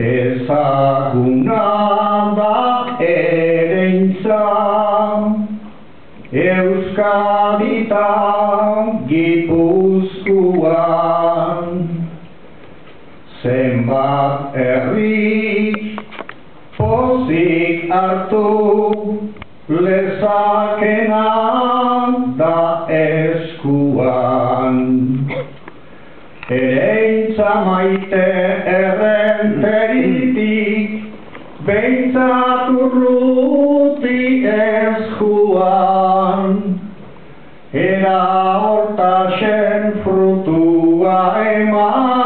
Ezaguna da ereintza, Euskadita Gipuzkoan, zenbat herri pozik hartu lezakena da eskuan. Ereintza maite errenteritik, behintzat urruti ez juan. Era hortaxen frutua eman,